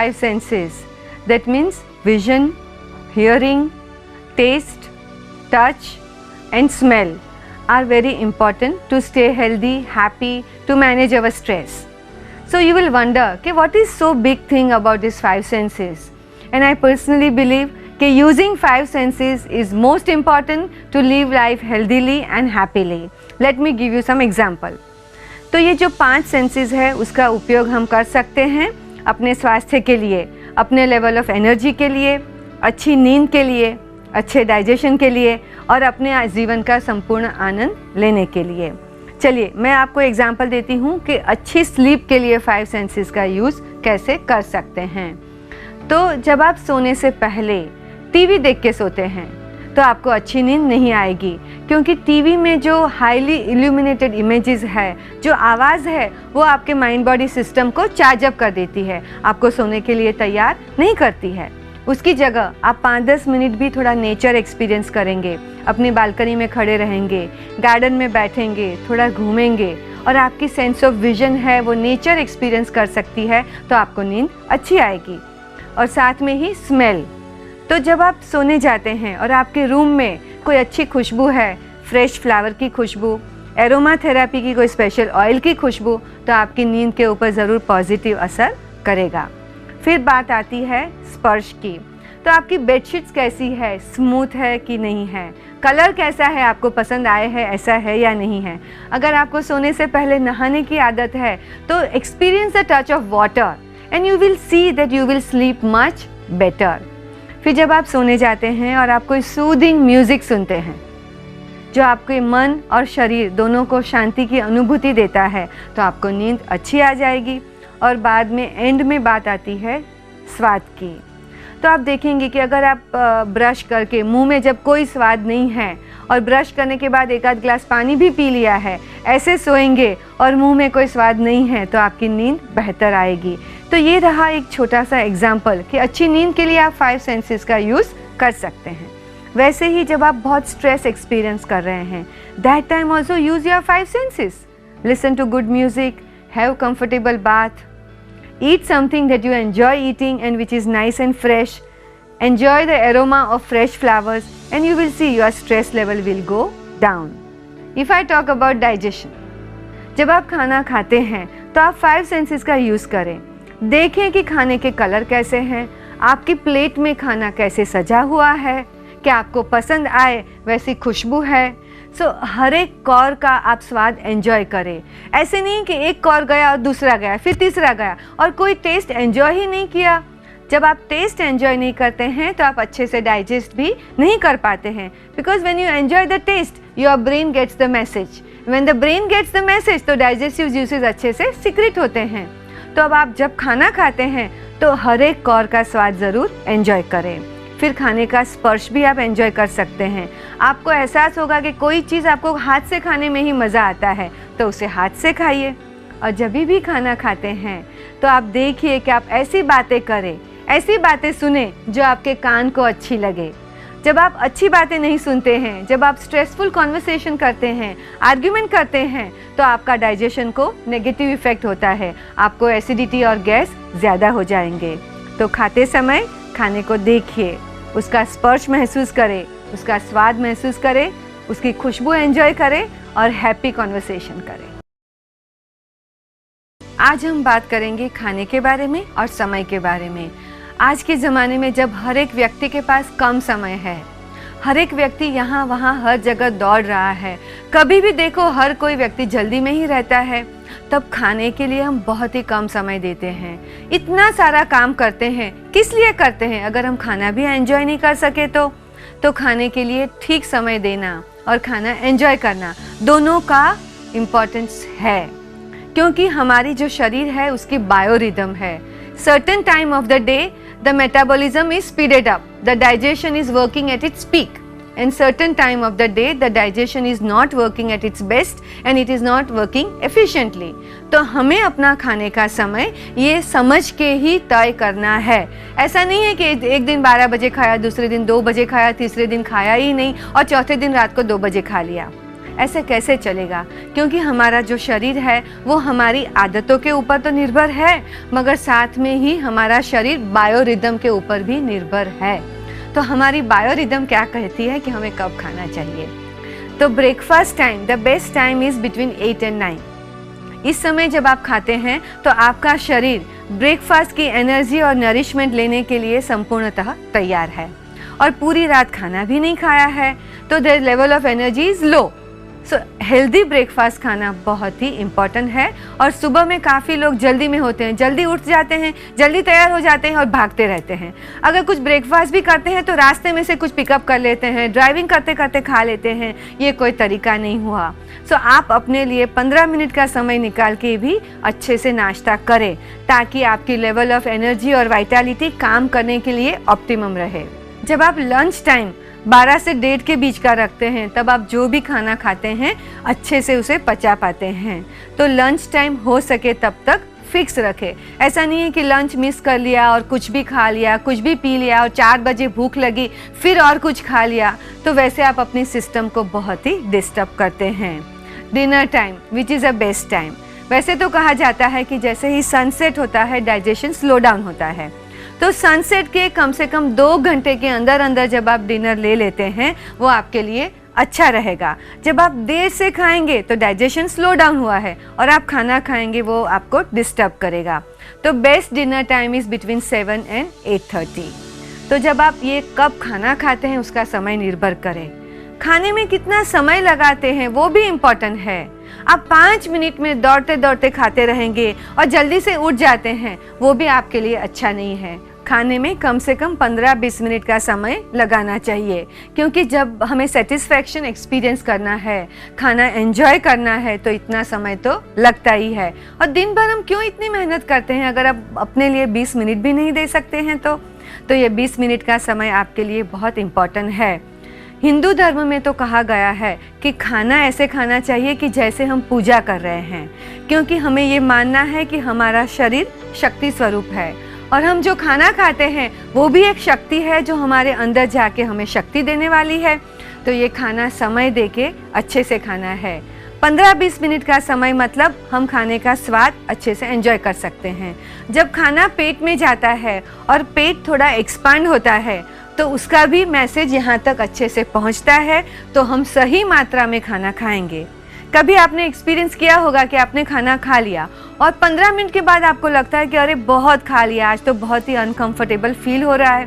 five senses. That means vision, hearing, taste, touch and smell are very important to stay healthy, happy, to manage our stress. So you will wonder कि what is so big thing about these five senses? And I personally believe कि using five senses is most important to live life healthily and happily. Let me give you some example. तो ये जो 5 senses है उसका उपयोग हम कर सकते हैं अपने स्वास्थ्य के लिए, अपने लेवल ऑफ एनर्जी के लिए, अच्छी नींद के लिए, अच्छे डाइजेशन के लिए और अपने जीवन का संपूर्ण आनंद लेने के लिए। चलिए मैं आपको एग्जांपल देती हूँ कि अच्छी स्लीप के लिए 5 सेंसेस का यूज़ कैसे कर सकते हैं। तो जब आप सोने से पहले टीवी देख के सोते हैं तो आपको अच्छी नींद नहीं आएगी, क्योंकि टीवी में जो हाईली इल्यूमिनेटेड इमेजेस है, जो आवाज़ है, वो आपके माइंड बॉडी सिस्टम को चार्ज अप कर देती है, आपको सोने के लिए तैयार नहीं करती है। उसकी जगह आप 5-10 मिनट भी थोड़ा नेचर एक्सपीरियंस करेंगे, अपनी बालकनी में खड़े रहेंगे, गार्डन में बैठेंगे, थोड़ा घूमेंगे और आपकी सेंस ऑफ विजन है वो नेचर एक्सपीरियंस कर सकती है, तो आपको नींद अच्छी आएगी। और साथ में ही स्मेल, तो जब आप सोने जाते हैं और आपके रूम में कोई अच्छी खुशबू है, फ्रेश फ्लावर की खुशबू, एरोमा थेरेपी की कोई स्पेशल ऑयल की खुशबू, तो आपकी नींद के ऊपर ज़रूर पॉजिटिव असर करेगा। फिर बात आती है स्पर्श की, तो आपकी बेडशीट्स कैसी है, स्मूथ है कि नहीं है, कलर कैसा है, आपको पसंद आए है, ऐसा है या नहीं है। अगर आपको सोने से पहले नहाने की आदत है तो experience the touch of water and you will see that you will sleep much better. फिर जब आप सोने जाते हैं और आप कोई सूदिंग म्यूज़िक सुनते हैं जो आपके मन और शरीर दोनों को शांति की अनुभूति देता है, तो आपको नींद अच्छी आ जाएगी। और बाद में एंड में बात आती है स्वाद की, तो आप देखेंगे कि अगर आप ब्रश करके मुंह में जब कोई स्वाद नहीं है और ब्रश करने के बाद एक आध ग्लास पानी भी पी लिया है, ऐसे सोएंगे और मुंह में कोई स्वाद नहीं है, तो आपकी नींद बेहतर आएगी। तो ये रहा एक छोटा सा एग्जाम्पल कि अच्छी नींद के लिए आप 5 सेंसेस का यूज़ कर सकते हैं। वैसे ही जब आप बहुत स्ट्रेस एक्सपीरियंस कर रहे हैं, that time also use your 5 senses. Listen to good music, have comfortable bath, eat something that you enjoy eating and which is nice and fresh, enjoy the aroma of fresh flowers and you will see your stress level will go down. If I talk about digestion, जब आप खाना खाते हैं तो आप 5 senses का use करें। देखें कि खाने के कलर कैसे हैं, आपकी प्लेट में खाना कैसे सजा हुआ है, क्या आपको पसंद आए वैसी खुशबू है। हर एक कौर का आप स्वाद एंजॉय करें। ऐसे नहीं कि एक कौर गया और दूसरा गया, फिर तीसरा गया और कोई टेस्ट एंजॉय ही नहीं किया। जब आप टेस्ट एंजॉय नहीं करते हैं तो आप अच्छे से डाइजेस्ट भी नहीं कर पाते हैं, because when you enjoy the taste your brain gets the message, when the brain gets the message तो डाइजेस्टिव जूसेस अच्छे से सीक्रेट होते हैं। तो अब आप जब खाना खाते हैं तो हर एक कौर का स्वाद ज़रूर एंजॉय करें। फिर खाने का स्पर्श भी आप एंजॉय कर सकते हैं। आपको एहसास होगा कि कोई चीज़ आपको हाथ से खाने में ही मज़ा आता है, तो उसे हाथ से खाइए। और जब भी खाना खाते हैं तो आप देखिए कि आप ऐसी बातें करें, ऐसी बातें सुने जो आपके कान को अच्छी लगे। जब आप अच्छी बातें नहीं सुनते हैं, जब आप स्ट्रेसफुल कॉन्वर्सेशन करते हैं, आर्ग्यूमेंट करते हैं, तो आपका डाइजेशन को नेगेटिव इफेक्ट होता है, आपको एसिडिटी और गैस ज़्यादा हो जाएंगे। तो खाते समय खाने को देखिए, उसका स्पर्श महसूस करें, उसका स्वाद महसूस करें, उसकी खुशबू एंजॉय करें और हैप्पी कॉन्वर्सेशन करें। आज हम बात करेंगे खाने के बारे में और समय के बारे में। आज के ज़माने में जब हर एक व्यक्ति के पास कम समय है, हर एक व्यक्ति यहाँ वहाँ हर जगह दौड़ रहा है, कभी भी देखो हर कोई व्यक्ति जल्दी में ही रहता है, तब खाने के लिए हम बहुत ही कम समय देते हैं। इतना सारा काम करते हैं, किस लिए करते हैं अगर हम खाना भी एंजॉय नहीं कर सके तो खाने के लिए ठीक समय देना और खाना एंजॉय करना दोनों का इम्पोर्टेंस है, क्योंकि हमारी जो शरीर है उसकी बायोरिदम है। Certain time of the day the metabolism is speeded up, the digestion is working at its peak, and certain time of the day the digestion is not working at its best and it is not working efficiently. तो हमें अपना खाने का समय ये समझ के ही तय करना है। ऐसा नहीं है कि एक दिन 12 बजे खाया, दूसरे दिन 2 बजे खाया, तीसरे दिन खाया ही नहीं और चौथे दिन रात को 2 बजे खा लिया। ऐसे कैसे चलेगा, क्योंकि हमारा जो शरीर है वो हमारी आदतों के ऊपर तो निर्भर है, मगर साथ में ही हमारा शरीर बायोरिदम के ऊपर भी निर्भर है। तो हमारी बायोरिदम क्या कहती है कि हमें कब खाना चाहिए। तो breakfast time, the best time is between 8 and 9। इस समय जब आप खाते हैं तो आपका शरीर ब्रेकफास्ट की एनर्जी और नरिशमेंट लेने के लिए संपूर्णतः तैयार है, और पूरी रात खाना भी नहीं खाया है तो the level of energy is low. So healthy breakfast खाना बहुत ही इम्पॉर्टेंट है। और सुबह में काफ़ी लोग जल्दी में होते हैं, जल्दी उठ जाते हैं, जल्दी तैयार हो जाते हैं और भागते रहते हैं। अगर कुछ ब्रेकफास्ट भी करते हैं तो रास्ते में से कुछ पिकअप कर लेते हैं, ड्राइविंग करते करते खा लेते हैं। ये कोई तरीका नहीं हुआ। सो आप अपने लिए 15 मिनट का समय निकाल के भी अच्छे से नाश्ता करें, ताकि आपकी लेवल ऑफ एनर्जी और वाइटैलिटी काम करने के लिए ऑप्टिमम रहे। जब आप लंच टाइम 12 से 1:30 के बीच का रखते हैं, तब आप जो भी खाना खाते हैं अच्छे से उसे पचा पाते हैं। तो लंच टाइम हो सके तब तक फिक्स रखें। ऐसा नहीं है कि लंच मिस कर लिया और कुछ भी खा लिया, कुछ भी पी लिया और 4 बजे भूख लगी फिर और कुछ खा लिया, तो वैसे आप अपनी सिस्टम को बहुत ही डिस्टर्ब करते हैं। Dinner time which is a best time. वैसे तो कहा जाता है कि जैसे ही सनसेट होता है डाइजेशन स्लो डाउन होता है, तो सनसेट के कम से कम 2 घंटे के अंदर अंदर जब आप डिनर ले लेते हैं वो आपके लिए अच्छा रहेगा। जब आप देर से खाएंगे तो डाइजेशन स्लो डाउन हुआ है और आप खाना खाएंगे वो आपको डिस्टर्ब करेगा। तो best dinner time is between 7 and 8:30। तो जब आप ये कब खाना खाते हैं उसका समय निर्भर करें। खाने में कितना समय लगाते हैं वो भी इम्पोर्टेंट है। आप 5 मिनट में दौड़ते दौड़ते खाते रहेंगे और जल्दी से उठ जाते हैं, वो भी आपके लिए अच्छा नहीं है। खाने में कम से कम 15-20 मिनट का समय लगाना चाहिए, क्योंकि जब हमें सेटिस्फैक्शन एक्सपीरियंस करना है, खाना एंजॉय करना है, तो इतना समय तो लगता ही है। और दिन भर हम क्यों इतनी मेहनत करते हैं अगर आप अपने लिए 20 मिनट भी नहीं दे सकते हैं तो ये 20 मिनट का समय आपके लिए बहुत इम्पोर्टेंट है। हिंदू धर्म में तो कहा गया है कि खाना ऐसे खाना चाहिए कि जैसे हम पूजा कर रहे हैं, क्योंकि हमें ये मानना है कि हमारा शरीर शक्ति स्वरूप है और हम जो खाना खाते हैं वो भी एक शक्ति है जो हमारे अंदर जाके हमें शक्ति देने वाली है। तो ये खाना समय देके अच्छे से खाना है। 15-20 मिनट का समय मतलब हम खाने का स्वाद अच्छे से एंजॉय कर सकते हैं। जब खाना पेट में जाता है और पेट थोड़ा एक्सपांड होता है तो उसका भी मैसेज यहाँ तक अच्छे से पहुँचता है, तो हम सही मात्रा में खाना खाएंगे। कभी आपने एक्सपीरियंस किया होगा कि आपने खाना खा लिया और 15 मिनट के बाद आपको लगता है कि अरे बहुत खा लिया, आज तो बहुत ही अनकंफर्टेबल फील हो रहा है,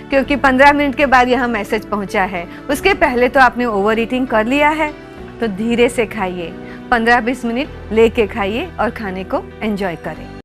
क्योंकि 15 मिनट के बाद यह मैसेज पहुंचा है। उसके पहले तो आपने ओवर ईटिंग कर लिया है। तो धीरे से खाइए, 15-20 मिनट लेके खाइए और खाने को एंजॉय करें।